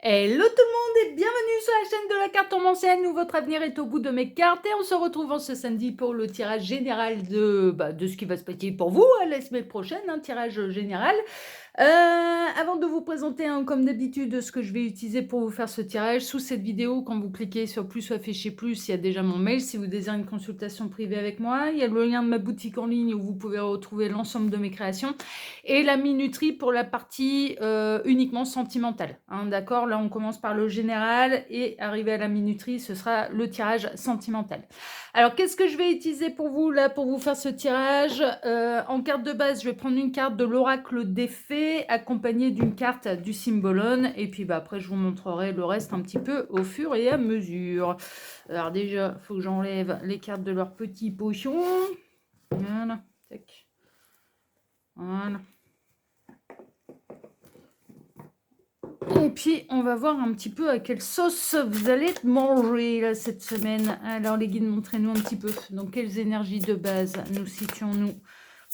Hello tout le monde et bienvenue sur la chaîne de la cartomancienne où votre avenir est au bout de mes cartes et on se retrouve en ce samedi pour le tirage général de ce qui va se passer pour vous la semaine prochaine, un tirage général. Avant de vous présenter comme d'habitude ce que je vais utiliser pour vous faire ce tirage, sous cette vidéo quand vous cliquez sur plus ou afficher plus, il y a déjà mon mail si vous désirez une consultation privée avec moi, il y a le lien de ma boutique en ligne où vous pouvez retrouver l'ensemble de mes créations et la minuterie pour la partie uniquement sentimentale, hein, d'accord. Là on commence par le général et arrivé à la minuterie ce sera le tirage sentimental. Alors, qu'est-ce que je vais utiliser pour vous, là, pour vous faire ce tirage en carte de base, je vais prendre une carte de l'oracle des fées, accompagnée d'une carte du Symbolone. Et puis, après, je vous montrerai le reste un petit peu au fur et à mesure. Alors, déjà, il faut que j'enlève les cartes de leurs petits potions. Voilà. Tac. Voilà. Et puis, on va voir un petit peu à quelle sauce vous allez manger là, cette semaine. Alors, les guides, montrez-nous un petit peu. Dans quelles énergies de base nous situons-nous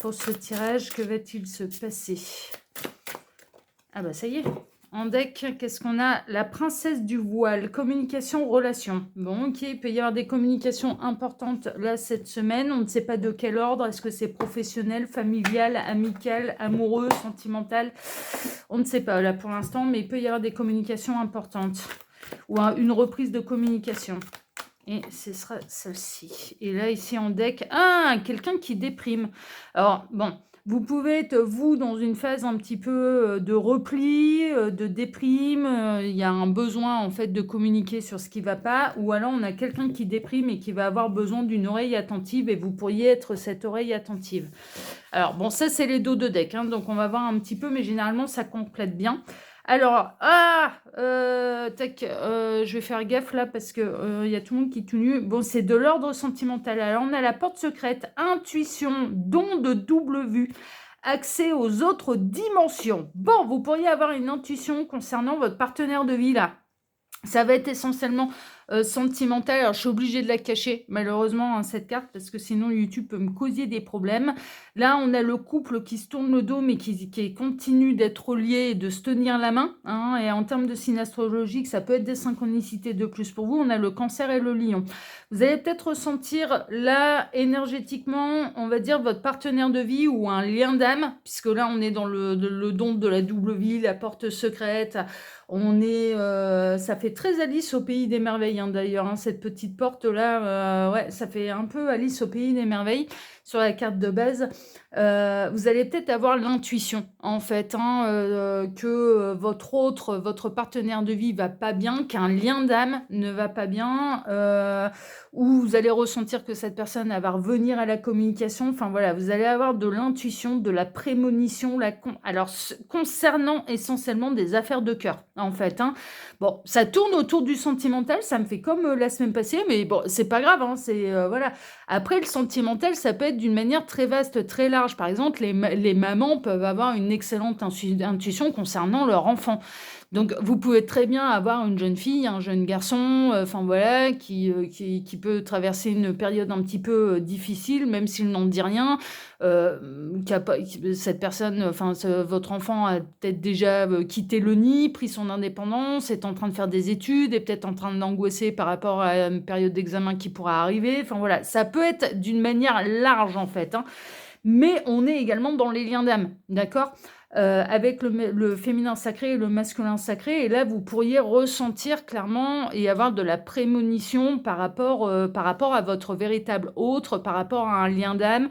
pour ce tirage? Que va-t-il se passer? Ah bah ça y est. En deck, qu'est-ce qu'on a? La princesse du voile, communication, relation. Bon, ok, il peut y avoir des communications importantes là cette semaine. On ne sait pas de quel ordre. Est-ce que c'est professionnel, familial, amical, amoureux, sentimental? On ne sait pas là pour l'instant, mais il peut y avoir des communications importantes. Ou une reprise de communication. Et ce sera celle-ci. Et là, ici en deck, quelqu'un qui déprime. Alors, bon... Vous pouvez être, vous, dans une phase un petit peu de repli, de déprime. Il y a un besoin, en fait, de communiquer sur ce qui ne va pas. Ou alors, on a quelqu'un qui déprime et qui va avoir besoin d'une oreille attentive. Et vous pourriez être cette oreille attentive. Alors, bon, ça, c'est les dos de deck. Hein, donc, on va voir un petit peu. Mais généralement, ça complète bien. Alors, je vais faire gaffe là parce que y a tout le monde qui est tout nu. Bon, c'est de l'ordre sentimental. Alors, on a la porte secrète, intuition, don de double vue, accès aux autres dimensions. Bon, vous pourriez avoir une intuition concernant votre partenaire de vie là. Ça va être essentiellement sentimental. Alors, je suis obligée de la cacher, malheureusement, hein, cette carte, parce que sinon, YouTube peut me causer des problèmes. Là, on a le couple qui se tourne le dos, mais qui continue d'être lié et de se tenir la main. Hein, et en termes de signe astrologique, ça peut être des synchronicités de plus pour vous. On a le cancer et le lion. Vous allez peut-être ressentir, là, énergétiquement, on va dire, votre partenaire de vie ou un lien d'âme, puisque là, on est dans le don de la double vie, la porte secrète. On est, ça fait très Alice au pays des merveilles, hein, d'ailleurs, hein, cette petite porte-là, ouais, ça fait un peu Alice au pays des merveilles sur la carte de base. Vous allez peut-être avoir l'intuition, en fait, hein, que votre partenaire de vie va pas bien, qu'un lien d'âme ne va pas bien, ou vous allez ressentir que cette personne elle va revenir à la communication. Enfin voilà, vous allez avoir de l'intuition, de la prémonition, alors concernant essentiellement des affaires de cœur, en fait. Hein. Bon, ça tourne autour du sentimental, ça me fait comme la semaine passée, mais bon, c'est pas grave, hein, c'est voilà. Après, le sentimental, ça peut être d'une manière très vaste, très large. Par exemple, les mamans peuvent avoir une excellente intuition concernant leur enfant. Donc, vous pouvez très bien avoir une jeune fille, un jeune garçon, enfin voilà, qui peut traverser une période un petit peu difficile, même s'il n'en dit rien. Cette personne, enfin, votre enfant a peut-être déjà quitté le nid, pris son indépendance, est en train de faire des études, est peut-être en train d'angoisser par rapport à une période d'examen qui pourra arriver. Enfin voilà, ça peut être d'une manière large en fait. Hein. Mais on est également dans les liens d'âme, d'accord? Avec le féminin sacré et le masculin sacré. Et là, vous pourriez ressentir clairement et avoir de la prémonition par rapport à votre véritable autre, par rapport à un lien d'âme,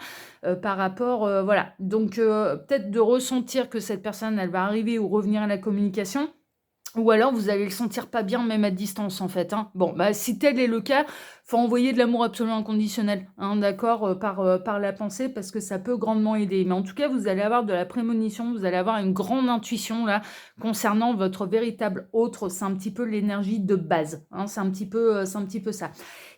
par rapport... voilà. Donc, peut-être de ressentir que cette personne, elle va arriver ou revenir à la communication. Ou alors, vous allez le sentir pas bien, même à distance, en fait. Hein. Bon, bah, si tel est le cas, faut envoyer de l'amour absolument inconditionnel, hein, d'accord, par la pensée, parce que ça peut grandement aider. Mais en tout cas, vous allez avoir de la prémonition, vous allez avoir une grande intuition, là, concernant votre véritable autre. C'est un petit peu l'énergie de base. Hein, c'est un petit peu ça.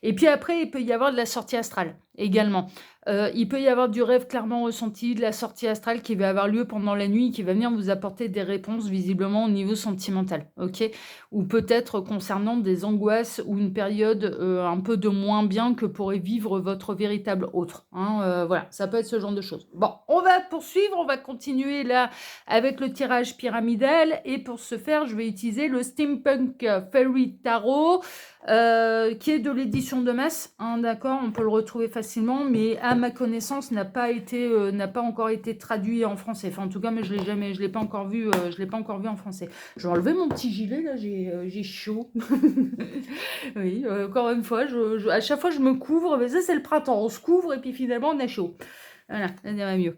Et puis après, il peut y avoir de la sortie astrale, également. Il peut y avoir du rêve clairement ressenti, de la sortie astrale qui va avoir lieu pendant la nuit, qui va venir vous apporter des réponses visiblement au niveau sentimental, ok? Ou peut-être concernant des angoisses ou une période un peu de moins bien que pourrait vivre votre véritable autre. Hein, voilà, ça peut être ce genre de choses. Bon, on va poursuivre, on va continuer là avec le tirage pyramidal. Et pour ce faire, je vais utiliser le Steampunk Fairy Tarot, qui est de l'édition de masse. Hein, d'accord, on peut le retrouver facilement, mais à ma connaissance, n'a pas encore été traduit en français. Enfin, en tout cas, mais je l'ai pas encore vu en français. Je vais enlever mon petit gilet là, j'ai chaud. Oui, encore une fois, à chaque fois je me couvre, mais ça c'est le printemps, on se couvre et puis finalement on a chaud. Voilà, ça ira mieux.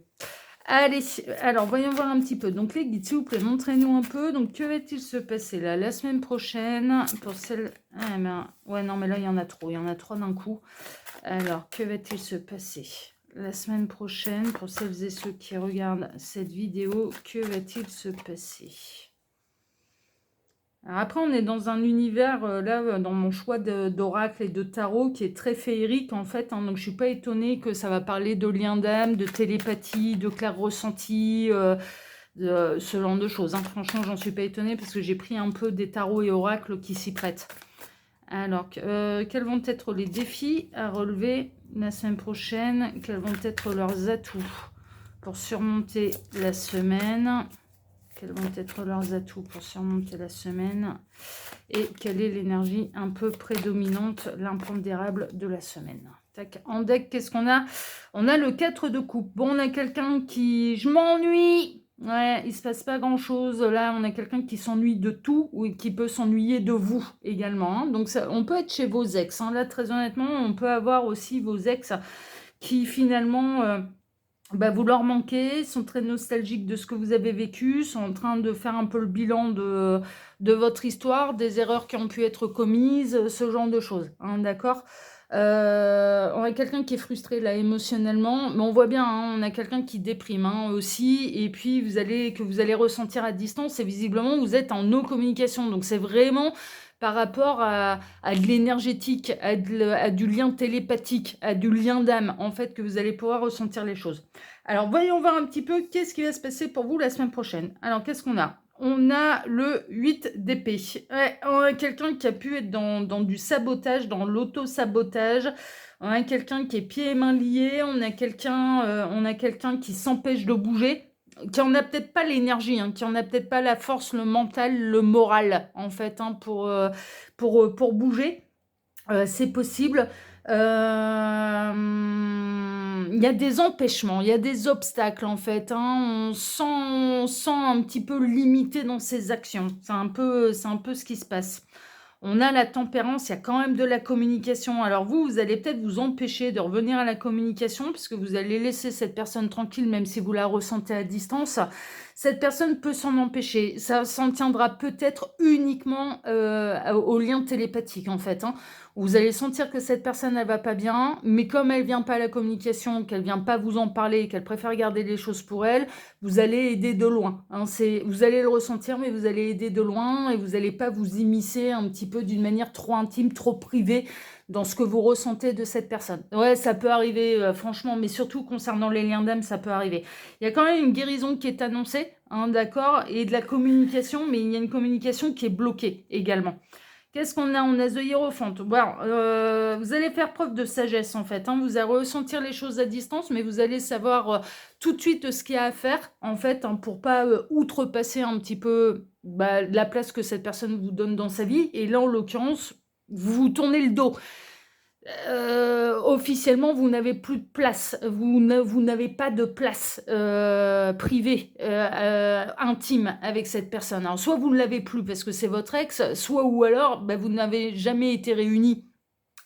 Allez, alors voyons voir un petit peu. Donc les guides, s'il vous plaît, montrez-nous un peu. Donc que va-t-il se passer là la semaine prochaine pour celle... Ah ben, ouais, non mais là il y en a trop d'un coup. Alors, que va-t-il se passer la semaine prochaine pour celles et ceux qui regardent cette vidéo? Que va-t-il se passer? Alors après, on est dans un univers, là, dans mon choix d'oracle et de tarot, qui est très féerique, en fait. Hein, donc, je ne suis pas étonnée que ça va parler de lien d'âme, de télépathie, de clair ressenti, de ce genre de choses. Hein. Franchement, j'en suis pas étonnée parce que j'ai pris un peu des tarots et oracles qui s'y prêtent. Alors, quels vont être les défis à relever la semaine prochaine? Quels vont être leurs atouts pour surmonter la semaine? Quels vont être leurs atouts pour surmonter la semaine? Et quelle est l'énergie un peu prédominante, l'impondérable de la semaine? Tac. En deck, qu'est-ce qu'on a? On a le 4 de coupe. Bon, on a quelqu'un qui... Je m'ennuie. Ouais, il se passe pas grand-chose. Là, on a quelqu'un qui s'ennuie de tout ou qui peut s'ennuyer de vous également. Hein. Donc, ça, on peut être chez vos ex. Hein. Là, très honnêtement, on peut avoir aussi vos ex qui, finalement... vous leur manquez, sont très nostalgiques de ce que vous avez vécu, sont en train de faire un peu le bilan de votre histoire, des erreurs qui ont pu être commises, ce genre de choses, hein, d'accord. On a quelqu'un qui est frustré là émotionnellement, mais on voit bien, hein, on a quelqu'un qui déprime hein, aussi, et puis vous allez ressentir à distance, et visiblement vous êtes en no communication, donc c'est vraiment par rapport à de l'énergétique, à du lien télépathique, à du lien d'âme, en fait, que vous allez pouvoir ressentir les choses. Alors, voyons voir un petit peu qu'est-ce qui va se passer pour vous la semaine prochaine. Alors, qu'est-ce qu'on a? On a le 8 d'épée. Ouais, on a quelqu'un qui a pu être dans du sabotage, dans l'auto-sabotage. On a quelqu'un qui est pieds et mains liés. On a quelqu'un qui s'empêche de bouger, qui en a peut-être pas l'énergie, hein, qui en a peut-être pas la force, le mental, le moral, en fait, hein, pour bouger. C'est possible. Il y a des empêchements, il y a des obstacles, en fait. Hein. On sent un petit peu limité dans ses actions. C'est un peu ce qui se passe. On a la tempérance, il y a quand même de la communication. Alors vous allez peut-être vous empêcher de revenir à la communication puisque vous allez laisser cette personne tranquille même si vous la ressentez à distance. Cette personne peut s'en empêcher. Ça s'en tiendra peut-être uniquement au lien télépathique en fait. Hein. Vous allez sentir que cette personne, elle va pas bien, mais comme elle vient pas à la communication, qu'elle vient pas vous en parler, qu'elle préfère garder les choses pour elle, vous allez aider de loin. Hein. Vous allez le ressentir, mais vous allez aider de loin et vous n'allez pas vous immiscer un petit peu d'une manière trop intime, trop privée dans ce que vous ressentez de cette personne. Ouais, ça peut arriver, franchement, mais surtout concernant les liens d'âme, ça peut arriver. Il y a quand même une guérison qui est annoncée, hein, d'accord, et de la communication, mais il y a une communication qui est bloquée également. Qu'est-ce qu'on a? On a The Hierophant. Bon, vous allez faire preuve de sagesse, en fait. Hein. Vous allez ressentir les choses à distance, mais vous allez savoir tout de suite ce qu'il y a à faire, en fait, hein, pour pas outrepasser un petit peu la place que cette personne vous donne dans sa vie. Et là, en l'occurrence, vous vous tournez le dos. Officiellement, vous n'avez plus de place. Vous n'avez pas de place privée, intime avec cette personne. Alors, soit vous ne l'avez plus parce que c'est votre ex, soit ou alors vous n'avez jamais été réunis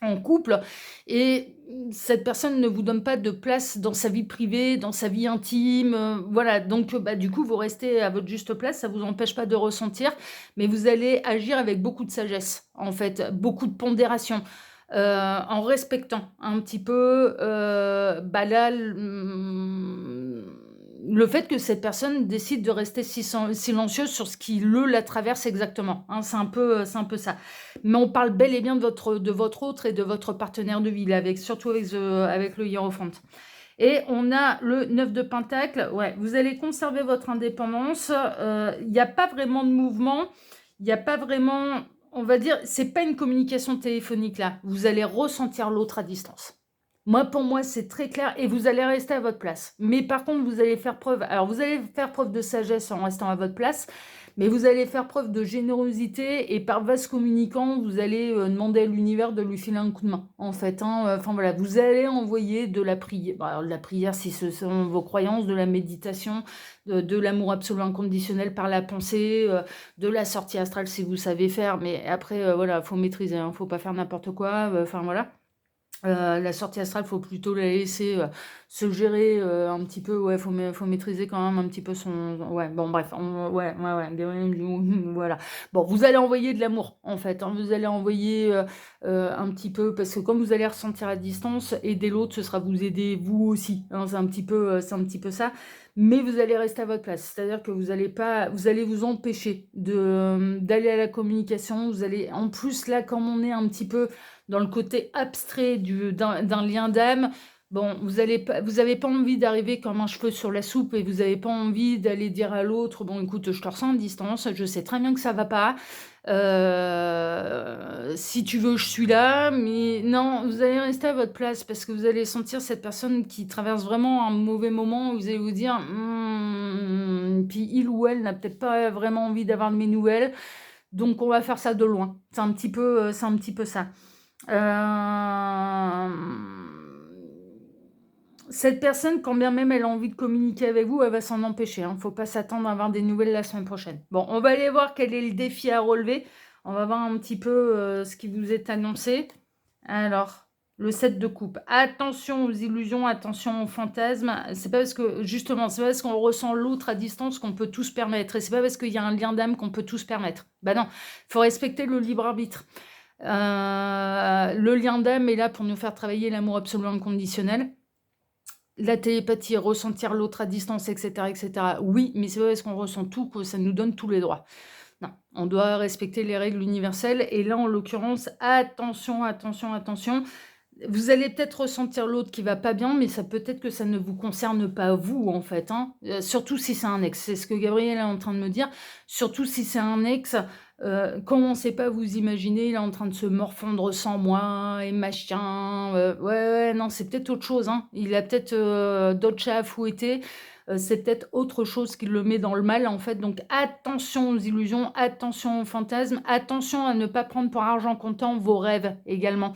en couple et cette personne ne vous donne pas de place dans sa vie privée, dans sa vie intime. Voilà, donc du coup, vous restez à votre juste place. Ça ne vous empêche pas de ressentir, mais vous allez agir avec beaucoup de sagesse, en fait, beaucoup de pondération. En respectant un petit peu là, le fait que cette personne décide de rester silencieuse sur ce qui la traverse exactement. Hein, c'est un peu ça. Mais on parle bel et bien de votre autre et de votre partenaire de vie, là, surtout avec le Hiérophante. Et on a le 9 de Pentacle. Ouais, vous allez conserver votre indépendance. Il n'y a pas vraiment de mouvement. Il n'y a pas vraiment... on va dire, c'est pas une communication téléphonique là. Vous allez ressentir l'autre à distance. Moi, pour moi, c'est très clair et vous allez rester à votre place. Mais par contre, vous allez faire preuve. Alors, vous allez faire preuve de sagesse en restant à votre place, mais vous allez faire preuve de générosité et par vase communicant, vous allez demander à l'univers de lui filer un coup de main. En fait, hein. Enfin voilà, vous allez envoyer de la prière. Bon, alors, de la prière, si ce sont vos croyances, de la méditation, de l'amour absolu inconditionnel par la pensée, de la sortie astrale si vous savez faire. Mais après, voilà, faut maîtriser, hein, faut pas faire n'importe quoi. Enfin voilà. La sortie astrale, faut plutôt la laisser se gérer un petit peu. Ouais, faut maîtriser quand même un petit peu son. Ouais, bon, bref, voilà. Bon, vous allez envoyer de l'amour en fait. Hein, vous allez envoyer un petit peu parce que comme vous allez ressentir à distance, aider l'autre, ce sera vous aider vous aussi. Hein, c'est un petit peu ça. Mais vous allez rester à votre place. C'est-à-dire que vous allez pas, vous allez vous empêcher de d'aller à la communication. Vous allez, en plus là, comme on est un petit peu dans le côté abstrait d'un lien d'âme, bon, vous avez pas envie d'arriver comme un cheveu sur la soupe et vous n'avez pas envie d'aller dire à l'autre, bon, écoute, je te ressens à distance, je sais très bien que ça va pas. Si tu veux, je suis là, mais non, vous allez rester à votre place parce que vous allez sentir cette personne qui traverse vraiment un mauvais moment. Vous allez vous dire, puis il ou elle n'a peut-être pas vraiment envie d'avoir de mes nouvelles, donc on va faire ça de loin. C'est un petit peu ça. Euh, Cette personne, quand bien même elle a envie de communiquer avec vous, elle va s'en empêcher. Il ne faut pas s'attendre à avoir des nouvelles la semaine prochaine. Bon, on va aller voir quel est le défi à relever. On va voir un petit peu ce qui vous est annoncé. Alors, le 7 de coupe. Attention aux illusions, attention aux fantasmes. C'est pas parce que, justement, c'est pas parce qu'on ressent l'autre à distance qu'on peut tout se permettre. Et c'est pas parce qu'il y a un lien d'âme qu'on peut tout se permettre. Ben non, il faut respecter le libre arbitre. Le lien d'âme est là pour nous faire travailler l'amour absolu inconditionnel. La télépathie, ressentir l'autre à distance, etc., etc. Oui, mais c'est pas parce qu'on ressent tout que ça nous donne tous les droits. Non, on doit respecter les règles universelles. Et là, en l'occurrence, attention, attention, attention. Vous allez peut-être ressentir l'autre qui va pas bien, mais ça peut-être que ça ne vous concerne pas vous, en fait. Hein. Surtout si c'est un ex. C'est ce que Gabriel est en train de me dire. Surtout si c'est un ex, commencez pas à vous imaginer, il est en train de se morfondre sans moi, et machin. Ouais, non, c'est peut-être autre chose. Hein. Il a peut-être d'autres chats à fouetter. C'est peut-être autre chose qui le met dans le mal, en fait. Donc, attention aux illusions, attention aux fantasmes, attention à ne pas prendre pour argent comptant vos rêves également.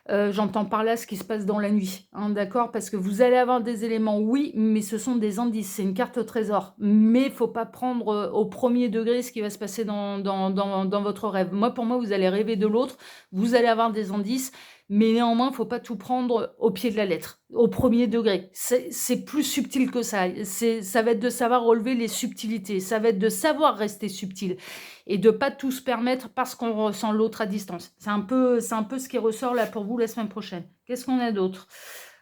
J'entends par là ce qui se passe dans la nuit, hein, d'accord? Parce que vous allez avoir des éléments, oui, mais ce sont des indices, c'est une carte au trésor. Mais il ne faut pas prendre au premier degré ce qui va se passer dans votre rêve. Pour moi, vous allez rêver de l'autre, vous allez avoir des indices, mais néanmoins, il ne faut pas tout prendre au pied de la lettre, au premier degré. C'est plus subtil que ça. Ça va être de savoir relever les subtilités, ça va être de savoir rester subtil et de pas tout se permettre parce qu'on ressent l'autre à distance. C'est un peu ce qui ressort là pour vous la semaine prochaine. Qu'est-ce qu'on a d'autre?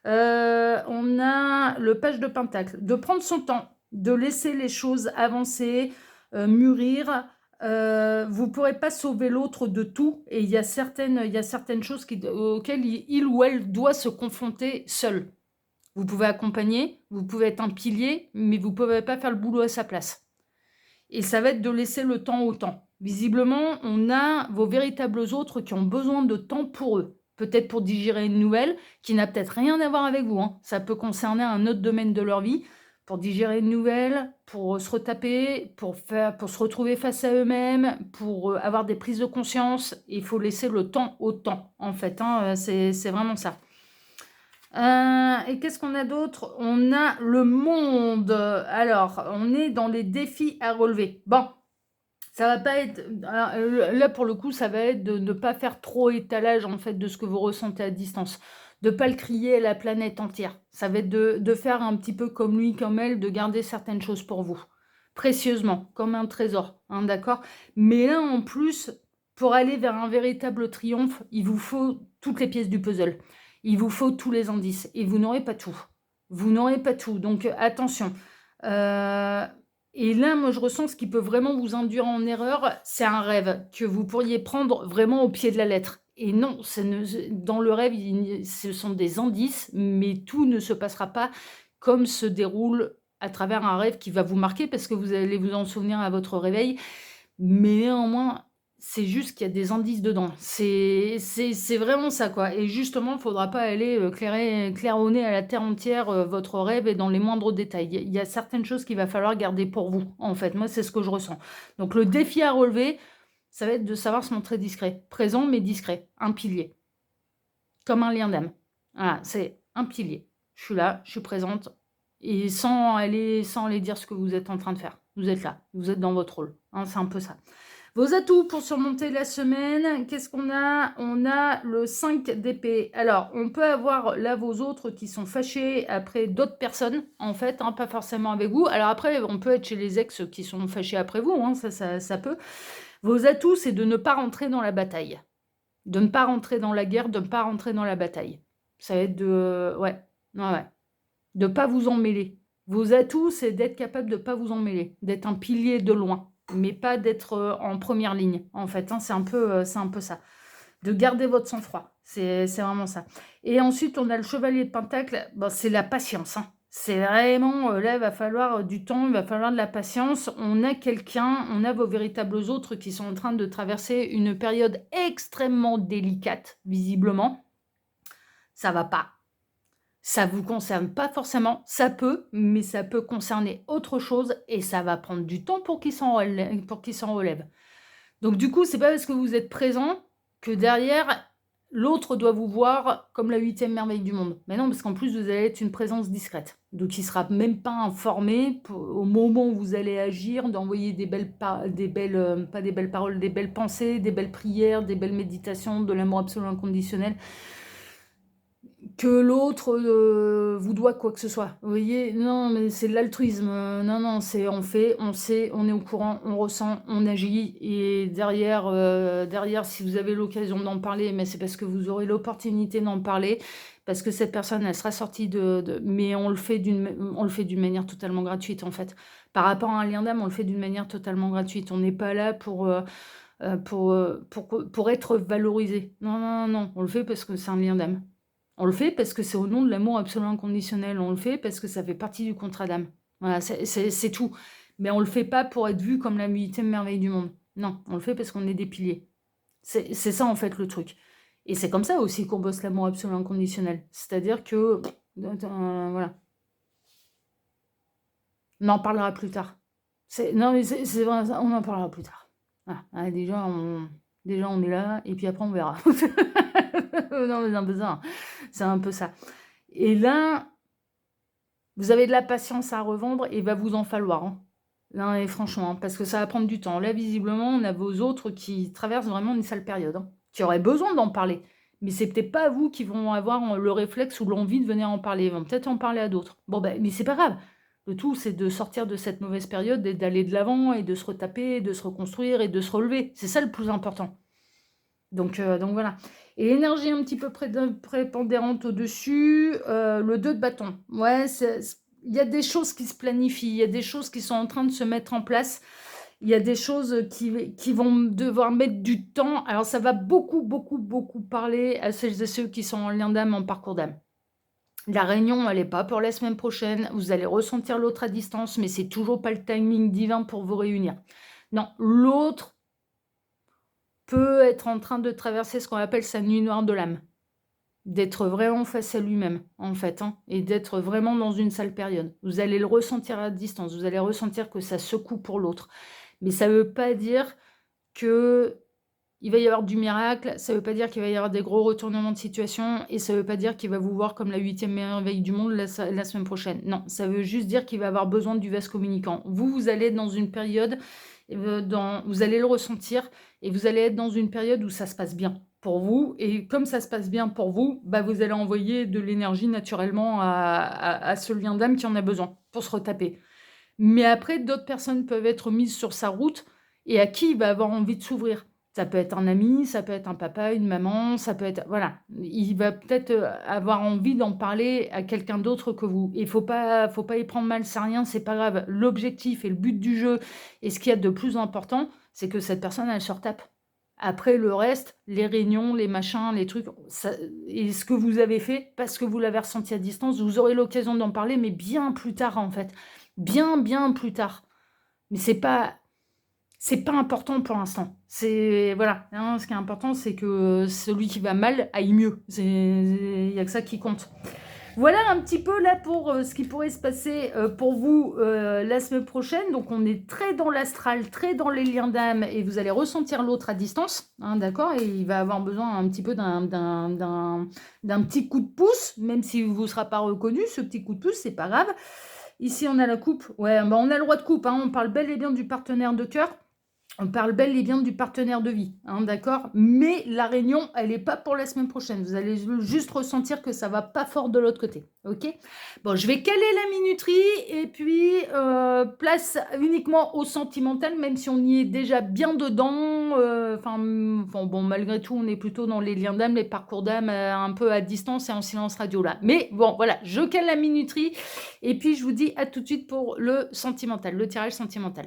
On a le page de Pentacle. De prendre son temps, de laisser les choses avancer, mûrir. Vous ne pourrez pas sauver l'autre de tout et il y a certaines choses auxquelles il ou elle doit se confronter seul. Vous pouvez accompagner, vous pouvez être un pilier, mais vous ne pouvez pas faire le boulot à sa place. Et ça va être de laisser le temps au temps. Visiblement, on a vos véritables autres qui ont besoin de temps pour eux. Peut-être pour digérer une nouvelle qui n'a peut-être rien à voir avec vous. Hein. Ça peut concerner un autre domaine de leur vie. Pour digérer une nouvelle, pour se retaper, pour se retrouver face à eux-mêmes, pour avoir des prises de conscience. Il faut laisser le temps au temps, en fait. Hein. C'est vraiment ça. Et qu'est-ce qu'on a d'autre? On a le monde. Alors, on est dans les défis à relever. Bon, ça va pas être... Là, pour le coup, ça va être de ne pas faire trop étalage, en fait, de ce que vous ressentez à distance. De ne pas le crier à la planète entière. Ça va être de faire un petit peu comme lui, comme elle, de garder certaines choses pour vous. Précieusement, comme un trésor, hein, d'accord? Mais là, en plus, pour aller vers un véritable triomphe, il vous faut toutes les pièces du puzzle. Il vous faut tous les indices. Et vous n'aurez pas tout. Vous n'aurez pas tout. Donc, attention. Et là, moi, je ressens ce qui peut vraiment vous induire en erreur. C'est un rêve que vous pourriez prendre vraiment au pied de la lettre. Et non, dans le rêve, ce sont des indices, mais tout ne se passera pas comme se déroule à travers un rêve qui va vous marquer parce que vous allez vous en souvenir à votre réveil. Mais néanmoins, c'est juste qu'il y a des indices dedans. C'est vraiment ça, quoi. Et justement, il ne faudra pas aller claironner à la terre entière votre rêve et dans les moindres détails. Il y a certaines choses qu'il va falloir garder pour vous, en fait. Moi, c'est ce que je ressens. Donc, le défi à relever, ça va être de savoir se montrer discret. Présent, mais discret. Un pilier. Comme un lien d'âme. Voilà, c'est un pilier. Je suis là, je suis présente. Et sans aller dire ce que vous êtes en train de faire. Vous êtes là, vous êtes dans votre rôle. Hein, c'est un peu ça. Vos atouts pour surmonter la semaine, qu'est-ce qu'on a? On a le 5 d'épée. Alors, on peut avoir là vos autres qui sont fâchés après d'autres personnes, en fait, hein, pas forcément avec vous. Alors après, on peut être chez les ex qui sont fâchés après vous, hein, ça peut. Vos atouts, c'est de ne pas rentrer dans la bataille. De ne pas rentrer dans la guerre, de ne pas rentrer dans la bataille. Ça va être de... Ouais. De ne pas vous en mêler. Vos atouts, c'est d'être capable de ne pas vous en mêler, d'être un pilier de loin, mais pas d'être en première ligne, en fait. Hein, c'est un peu ça. De garder votre sang-froid, c'est vraiment ça. Et ensuite, on a le chevalier de Pentacle, bon, c'est la patience. Hein. C'est vraiment, là, il va falloir du temps, il va falloir de la patience. On a vos véritables autres qui sont en train de traverser une période extrêmement délicate, visiblement. Ça va pas. Ça ne vous concerne pas forcément, ça peut, mais ça peut concerner autre chose et ça va prendre du temps pour qu'il s'en relève. Donc du coup, c'est pas parce que vous êtes présent que derrière, l'autre doit vous voir comme la 8e merveille du monde. Mais non, parce qu'en plus, vous allez être une présence discrète. Donc il ne sera même pas informé au moment où vous allez agir, d'envoyer des belles pensées, des belles prières, des belles méditations, de l'amour absolu inconditionnel. Que l'autre vous doit quoi que ce soit. Vous voyez, non, mais c'est de l'altruisme. Non, c'est on fait, on sait, on est au courant, on ressent, on agit. Et derrière, si vous avez l'occasion d'en parler, mais c'est parce que vous aurez l'opportunité d'en parler, parce que cette personne, elle sera sortie mais on le fait d'une manière totalement gratuite, en fait. Par rapport à un lien d'âme, on le fait d'une manière totalement gratuite. On n'est pas là pour être valorisé. Non, on le fait parce que c'est un lien d'âme. On le fait parce que c'est au nom de l'amour absolu inconditionnel. On le fait parce que ça fait partie du contrat d'âme. Voilà, c'est tout. Mais on le fait pas pour être vu comme la 8e merveille du monde. Non, on le fait parce qu'on est des piliers. C'est ça, en fait, le truc. Et c'est comme ça aussi qu'on bosse l'amour absolu inconditionnel. C'est-à-dire que... voilà. On en parlera plus tard. Non, mais c'est vrai, on en parlera plus tard. Voilà. Déjà, on est là, et puis après, on verra. Non, mais c'est un peu ça. C'est un peu ça. Et là, vous avez de la patience à revendre et il va vous en falloir. Hein. Non, et franchement, hein, parce que ça va prendre du temps. Là, visiblement, on a vos autres qui traversent vraiment une sale période, hein, qui auraient besoin d'en parler. Mais c'est peut-être pas vous qui vont avoir le réflexe ou l'envie de venir en parler. Ils vont peut-être en parler à d'autres. Bon, ben, mais c'est pas grave. Le tout, c'est de sortir de cette mauvaise période et d'aller de l'avant et de se retaper, de se reconstruire et de se relever. C'est ça le plus important. Donc voilà. Et l'énergie un petit peu prépondérante au-dessus, le 2 de bâton. Ouais, il y a des choses qui se planifient, il y a des choses qui sont en train de se mettre en place, il y a des choses qui vont devoir mettre du temps. Alors ça va beaucoup parler à celles et ceux qui sont en lien d'âme, en parcours d'âme. La réunion, elle n'est pas pour la semaine prochaine. Vous allez ressentir l'autre à distance, mais c'est toujours pas le timing divin pour vous réunir. Non, l'autre peut être en train de traverser ce qu'on appelle sa nuit noire de l'âme. D'être vraiment face à lui-même, en fait, hein, et d'être vraiment dans une sale période. Vous allez le ressentir à distance, vous allez ressentir que ça secoue pour l'autre. Mais ça ne veut pas dire que il va y avoir du miracle, ça ne veut pas dire qu'il va y avoir des gros retournements de situation, et ça ne veut pas dire qu'il va vous voir comme la 8e merveille du monde la semaine prochaine. Non, ça veut juste dire qu'il va avoir besoin du vase communicant. Vous allez être dans une période, vous allez le ressentir, et vous allez être dans une période où ça se passe bien pour vous, et comme ça se passe bien pour vous, bah vous allez envoyer de l'énergie naturellement à ce lien d'âme qui en a besoin pour se retaper. Mais après, d'autres personnes peuvent être mises sur sa route, et à qui il va avoir envie de s'ouvrir. Ça peut être un ami, ça peut être un papa, une maman, ça peut être... Voilà, il va peut-être avoir envie d'en parler à quelqu'un d'autre que vous. Il ne faut pas y prendre mal, c'est rien, c'est pas grave. L'objectif et le but du jeu, et ce qu'il y a de plus important, c'est que cette personne, elle se retape. Après, le reste, les réunions, les machins, les trucs, et ce que vous avez fait, parce que vous l'avez ressenti à distance, vous aurez l'occasion d'en parler, mais bien plus tard, en fait. Bien plus tard. Mais c'est pas c'est pas important pour l'instant. C'est voilà, hein, ce qui est important, c'est que celui qui va mal aille mieux. Il y a que ça qui compte. Voilà un petit peu là pour ce qui pourrait se passer pour vous la semaine prochaine. Donc on est très dans l'astral, très dans les liens d'âme et vous allez ressentir l'autre à distance, hein, d'accord? Et il va avoir besoin un petit peu d'un petit coup de pouce, même si vous ne sera pas reconnu, ce petit coup de pouce, c'est pas grave. Ici on a la coupe, ouais, bah, on a le roi de coupe, hein, on parle bel et bien du partenaire de cœur. On parle bel et bien du partenaire de vie, hein, d'accord? Mais la réunion, elle n'est pas pour la semaine prochaine. Vous allez juste ressentir que ça va pas fort de l'autre côté, ok? Bon, je vais caler la minuterie et puis place uniquement au sentimental, même si on y est déjà bien dedans. Bon, malgré tout, on est plutôt dans les liens d'âme, les parcours d'âme, un peu à distance et en silence radio là. Mais bon, voilà, je cale la minuterie et puis je vous dis à tout de suite pour le sentimental, le tirage sentimental.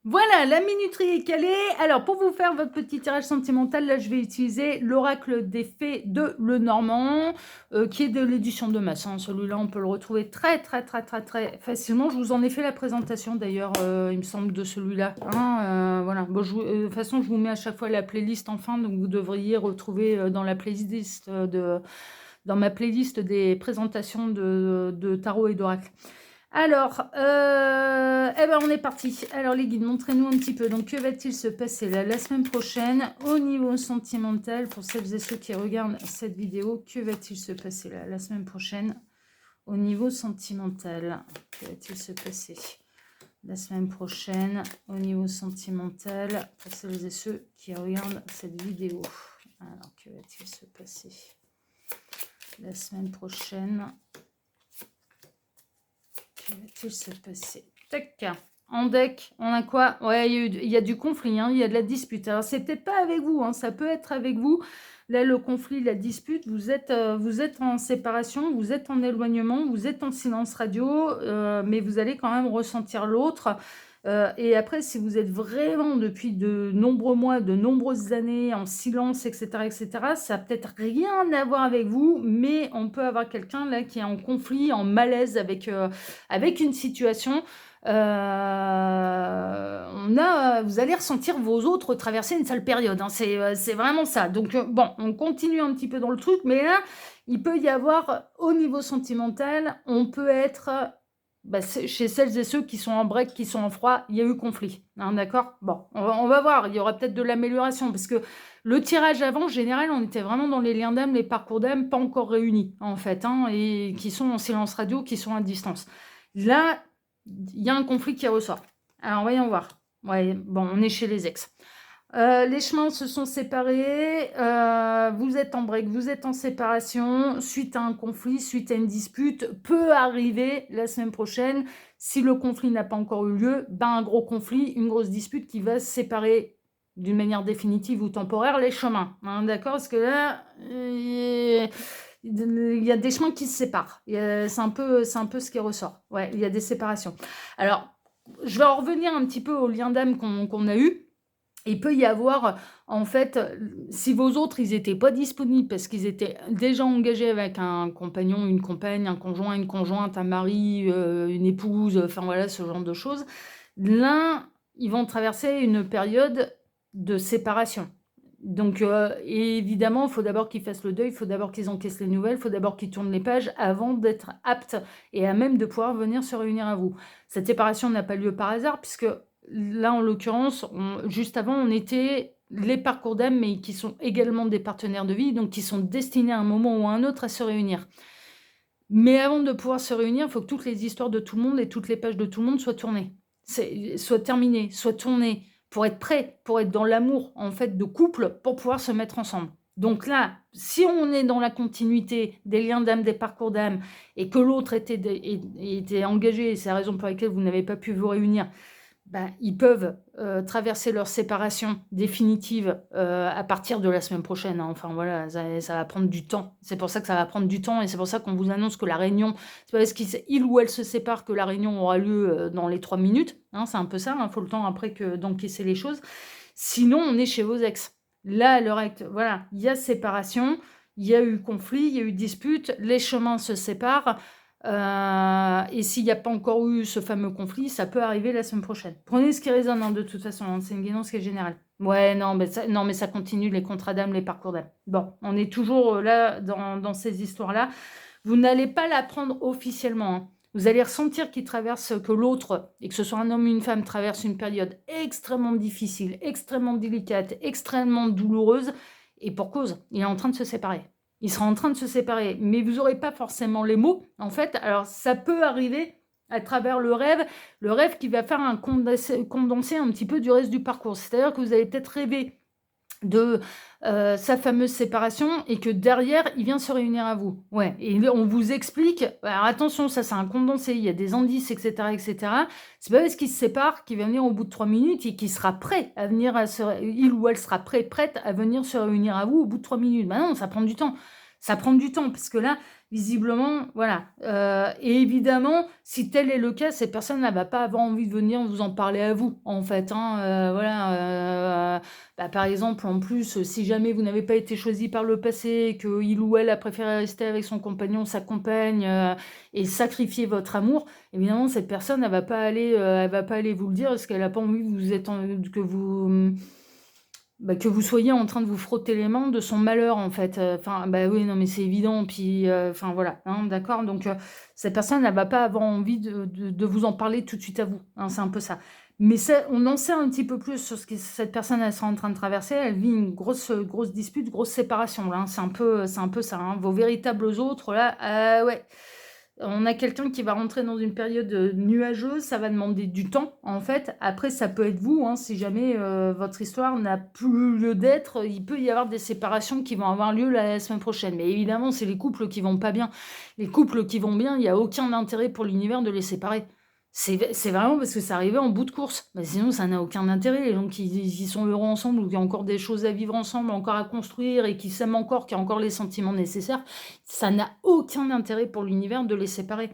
Voilà, la minuterie est calée. Alors, pour vous faire votre petit tirage sentimental, là, je vais utiliser l'oracle des fées de Lenormand, qui est de l'édition de masse. Hein. Celui-là, on peut le retrouver très facilement. Je vous en ai fait la présentation, d'ailleurs, il me semble, de celui-là. Hein, voilà. Bon, de toute façon, je vous mets à chaque fois la playlist en fin, donc vous devriez retrouver dans la playlist dans ma playlist des présentations de tarot et d'oracle. Alors, on est parti. Alors les guides, montrez-nous un petit peu. Donc, que va-t-il se passer là, la semaine prochaine au niveau sentimental pour celles et ceux qui regardent cette vidéo? Que va-t-il se passer là, la semaine prochaine au niveau sentimental? Que va-t-il se passer la semaine prochaine au niveau sentimental pour celles et ceux qui regardent cette vidéo? Alors, que va-t-il se passer la semaine prochaine? Que va-t-il se passer? Tac. En deck, on a quoi? Ouais, il y a du conflit, hein, il y a de la dispute. Alors, c'est peut-être pas avec vous, hein, ça peut être avec vous. Là, le conflit, la dispute, vous êtes en séparation, vous êtes en éloignement, vous êtes en silence radio, mais vous allez quand même ressentir l'autre. Et après, si vous êtes vraiment depuis de nombreux mois, de nombreuses années en silence, etc., ça n'a peut-être rien à voir avec vous, mais on peut avoir quelqu'un là qui est en conflit, en malaise avec une situation. Vous allez ressentir vos autres traverser une sale période. Hein, c'est vraiment ça. Donc, bon, on continue un petit peu dans le truc, mais là, il peut y avoir, au niveau sentimental, on peut être... chez celles et ceux qui sont en break, qui sont en froid, il y a eu conflit. Hein, d'accord? Bon, on va voir. Il y aura peut-être de l'amélioration parce que le tirage avant, en général, on était vraiment dans les liens d'âme, les parcours d'âme, pas encore réunis, en fait, hein, et qui sont en silence radio, qui sont à distance. Là, il y a un conflit qui ressort. Alors, voyons voir. Ouais, bon, on est chez les ex. Les chemins se sont séparés, vous êtes en break, vous êtes en séparation, suite à un conflit, suite à une dispute, peut arriver la semaine prochaine, si le conflit n'a pas encore eu lieu, un gros conflit, une grosse dispute qui va séparer d'une manière définitive ou temporaire les chemins. Hein, d'accord? Parce que là, il y a des chemins qui se séparent. C'est un peu ce qui ressort. Ouais, il y a des séparations. Alors, je vais en revenir un petit peu au lien d'âme qu'on a eu. Il peut y avoir, en fait, si vos autres, ils n'étaient pas disponibles parce qu'ils étaient déjà engagés avec un compagnon, une compagne, un conjoint, une conjointe, un mari, une épouse, enfin voilà, ce genre de choses, là, ils vont traverser une période de séparation. Donc, évidemment, il faut d'abord qu'ils fassent le deuil, il faut d'abord qu'ils encaissent les nouvelles, il faut d'abord qu'ils tournent les pages avant d'être aptes et à même de pouvoir venir se réunir à vous. Cette séparation n'a pas lieu par hasard, puisque là, en l'occurrence, juste avant, on était les parcours d'âme, mais qui sont également des partenaires de vie, donc qui sont destinés à un moment ou à un autre à se réunir. Mais avant de pouvoir se réunir, il faut que toutes les histoires de tout le monde et toutes les pages de tout le monde soient tournées, soient terminées, soient tournées, pour être prêt, pour être dans l'amour, en fait, de couple, pour pouvoir se mettre ensemble. Donc là, si on est dans la continuité des liens d'âme, des parcours d'âme, et que l'autre était engagé, et c'est la raison pour laquelle vous n'avez pas pu vous réunir, ils peuvent traverser leur séparation définitive à partir de la semaine prochaine. Hein. Enfin voilà, ça va prendre du temps. C'est pour ça que ça va prendre du temps et c'est pour ça qu'on vous annonce que la réunion, c'est pas parce qu'il ou elle se sépare que la réunion aura lieu dans les 3 minutes. Hein, c'est un peu ça, il faut le temps après d'encaisser les choses. Sinon, on est chez vos ex. Là, à l'heure actuelle, voilà, il y a séparation, il y a eu conflit, il y a eu dispute, les chemins se séparent. Et s'il n'y a pas encore eu ce fameux conflit, ça peut arriver la semaine prochaine. Prenez ce qui résonne, hein, de toute façon, hein, c'est une guidance qui est générale. Ouais, non, mais ça continue, les contrats d'âme, les parcours d'âme. Bon, on est toujours là dans ces histoires-là. Vous n'allez pas l'apprendre officiellement, hein. Vous allez ressentir que l'autre, et que ce soit un homme ou une femme, traverse une période extrêmement difficile, extrêmement délicate, extrêmement douloureuse, et pour cause, il est en train de se séparer. Il sera en train de se séparer, mais vous n'aurez pas forcément les mots, en fait. Alors, ça peut arriver à travers le rêve qui va faire un condensé un petit peu du reste du parcours. C'est-à-dire que vous allez peut-être rêver de sa fameuse séparation et que derrière, il vient se réunir à vous. Ouais, et on vous explique, alors attention, ça c'est un condensé, il y a des indices, etc., etc. C'est pas parce qu'il se sépare qu'il va venir au bout de 3 minutes et qu'il sera prêt à venir, il ou elle sera prête à venir se réunir à vous au bout de 3 minutes. Ben non, ça prend du temps. Ça prend du temps, parce que là, visiblement, voilà. Et évidemment, si tel est le cas, cette personne ne va pas avoir envie de venir vous en parler à vous, en fait, hein. Voilà. Par exemple, en plus, si jamais vous n'avez pas été choisi par le passé, qu'il ou elle a préféré rester avec son compagnon, sa compagne, et sacrifier votre amour, évidemment, cette personne, elle va pas aller vous le dire, parce qu'elle n'a pas envie que vous soyez en train de vous frotter les mains de son malheur, en fait. Enfin, oui, non, mais c'est évident. Puis, enfin, voilà, hein, d'accord. Donc, cette personne, elle va pas avoir envie de vous en parler tout de suite à vous, hein, c'est un peu ça. Mais on en sait un petit peu plus sur ce que cette personne, elle sera en train de traverser. Elle vit une grosse dispute, grosse séparation, là, hein. C'est un peu ça, hein. Vos véritables autres, là, ouais. On a quelqu'un qui va rentrer dans une période nuageuse, ça va demander du temps, en fait. Après, ça peut être vous, hein, si jamais votre histoire n'a plus lieu d'être, il peut y avoir des séparations qui vont avoir lieu la semaine prochaine. Mais évidemment, c'est les couples qui vont pas bien. Les couples qui vont bien, il n'y a aucun intérêt pour l'univers de les séparer. C'est vraiment parce que c'est arrivé en bout de course. Sinon, ça n'a aucun intérêt. Les gens qui sont heureux ensemble ou qui ont encore des choses à vivre ensemble, encore à construire et qui s'aiment encore, qui ont encore les sentiments nécessaires, ça n'a aucun intérêt pour l'univers de les séparer.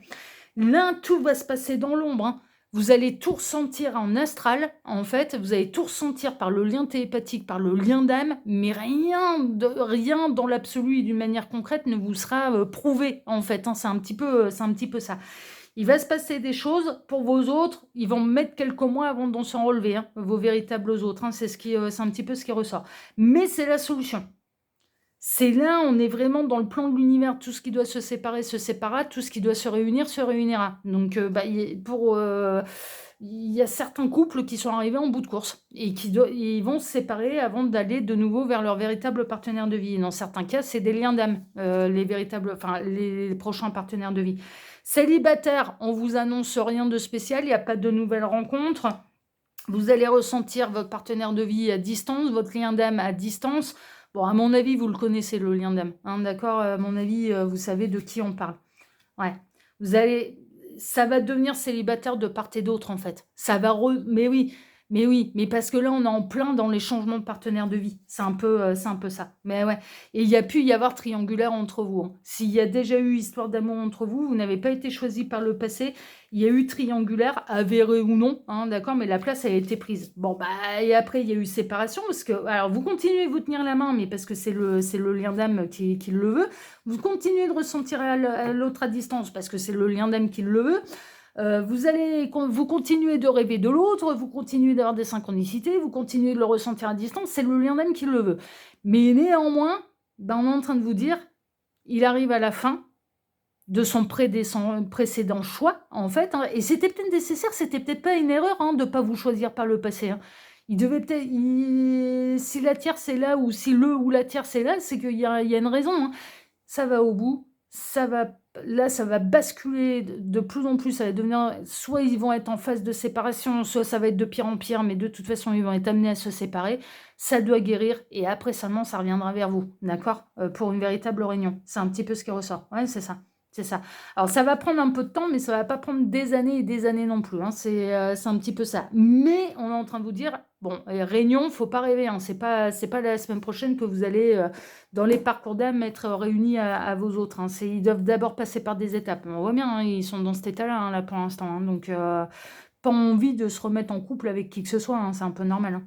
Là, tout va se passer dans l'ombre, hein. Vous allez tout ressentir en astral, en fait. Vous allez tout ressentir par le lien télépathique, par le lien d'âme, mais rien dans l'absolu et d'une manière concrète ne vous sera prouvé, en fait, hein. C'est un petit peu ça. Il va se passer des choses pour vos autres. Ils vont mettre quelques mois avant d'en s'en relever, hein, vos véritables autres, hein. C'est un petit peu ce qui ressort. Mais c'est la solution. C'est là, on est vraiment dans le plan de l'univers. Tout ce qui doit se séparer se séparera. Tout ce qui doit se réunira. Donc, il y a certains couples qui sont arrivés en bout de course et ils vont se séparer avant d'aller de nouveau vers leur véritable partenaire de vie. Et dans certains cas, c'est des liens d'âme, les prochains partenaires de vie. Célibataire, on vous annonce rien de spécial, il n'y a pas de nouvelles rencontres. Vous allez ressentir votre partenaire de vie à distance, votre lien d'âme à distance. Bon, à mon avis, vous le connaissez, le lien d'âme, hein, d'accord? À mon avis, vous savez de qui on parle. Ouais. Ça va devenir célibataire de part et d'autre, en fait. Mais oui, mais parce que là, on est en plein dans les changements de partenaire de vie. C'est un peu ça. Mais ouais. Et il y a pu y avoir triangulaire entre vous, hein. S'il y a déjà eu histoire d'amour entre vous, vous n'avez pas été choisi par le passé, il y a eu triangulaire, avéré ou non, hein, d'accord, mais la place a été prise. Bon, et après, il y a eu séparation, parce que, alors, vous continuez de vous tenir la main, mais parce que c'est le lien d'âme qui le veut. Vous continuez de ressentir à l'autre à distance, parce que c'est le lien d'âme qui le veut. Vous continuez de rêver de l'autre, vous continuez d'avoir des synchronicités, vous continuez de le ressentir à distance, c'est le lien d'âme qui le veut. Mais néanmoins, on est en train de vous dire, il arrive à la fin de son précédent choix, en fait, hein, et c'était peut-être nécessaire, c'était peut-être pas une erreur, hein, de ne pas vous choisir par le passé, hein. Il devait peut-être, si la tierce est là, ou si le ou la tierce est là, c'est qu'il y a une raison, hein. Ça va au bout, ça va basculer de plus en plus, ça va devenir, soit ils vont être en phase de séparation, soit ça va être de pire en pire, mais de toute façon, ils vont être amenés à se séparer. Ça doit guérir, et après seulement, ça reviendra vers vous, d'accord? Pour une véritable réunion. C'est un petit peu ce qui ressort. Ouais, c'est ça. C'est ça. Alors, ça va prendre un peu de temps, mais ça va pas prendre des années et des années non plus, hein. C'est un petit peu ça. Mais on est en train de vous dire, bon, réunion, faut pas rêver, hein. C'est pas la semaine prochaine que vous allez, dans les parcours d'âme, être réunis à vos autres, hein. Ils doivent d'abord passer par des étapes. On voit bien, hein, ils sont dans cet état-là, hein, là, pour l'instant, hein. Donc, pas envie de se remettre en couple avec qui que ce soit, hein. C'est un peu normal, hein.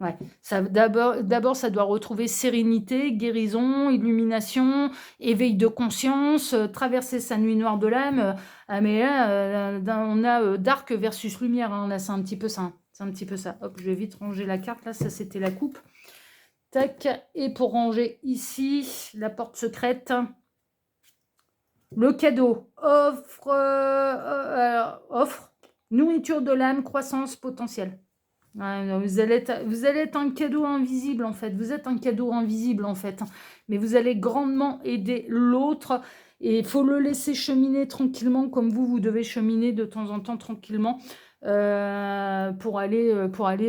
Ouais, ça d'abord, ça doit retrouver sérénité, guérison, illumination, éveil de conscience, traverser sa nuit noire de l'âme, ah mais là, on a, dark versus lumière, hein, là, c'est un petit peu ça, hein. C'est un petit peu ça. Hop, je vais vite ranger la carte, là, ça, c'était la coupe. Tac, et pour ranger ici, la porte secrète, le cadeau, offre, nourriture de l'âme, croissance potentielle. Ouais, non, vous allez être un cadeau invisible en fait. Vous êtes un cadeau invisible en fait. Mais vous allez grandement aider l'autre. Et il faut le laisser cheminer tranquillement comme vous devez cheminer de temps en temps tranquillement pour aller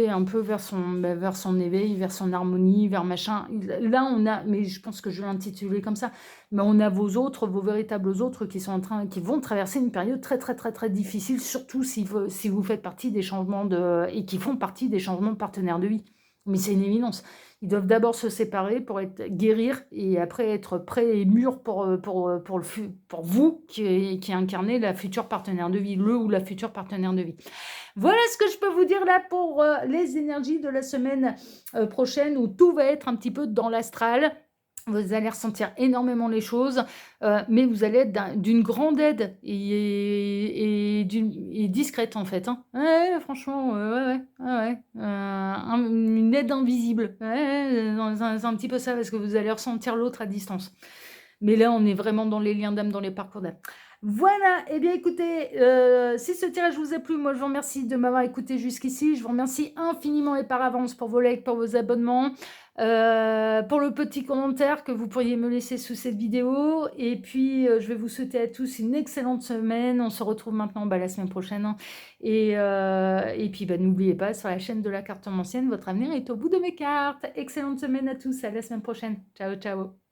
un peu vers son éveil, vers son harmonie, vers machin. Là, on a, mais je pense que je vais l'intituler comme ça, mais on a vos véritables autres qui vont traverser une période très, très, très, très difficile, surtout si vous faites partie des changements et qui font partie des changements de partenaires de vie. Mais c'est une évidence. Ils doivent d'abord se séparer pour guérir et après être prêts et mûrs pour vous qui incarnez la future partenaire de vie, le ou la future partenaire de vie. Voilà ce que je peux vous dire là pour les énergies de la semaine prochaine où tout va être un petit peu dans l'astral. Vous allez ressentir énormément les choses, mais vous allez être d'une grande aide et discrète en fait. Hein. Ouais, franchement, une aide invisible. Ouais, c'est un petit peu ça parce que vous allez ressentir l'autre à distance. Mais là, on est vraiment dans les liens d'âme, dans les parcours d'âme. Voilà, eh bien écoutez, si ce tirage vous a plu, moi je vous remercie de m'avoir écouté jusqu'ici. Je vous remercie infiniment et par avance pour vos likes, pour vos abonnements, pour le petit commentaire que vous pourriez me laisser sous cette vidéo. Et puis, je vais vous souhaiter à tous une excellente semaine. On se retrouve maintenant la semaine prochaine. Hein. Et puis, n'oubliez pas, sur la chaîne de la cartomancienne, votre avenir est au bout de mes cartes. Excellente semaine à tous, à la semaine prochaine. Ciao, ciao.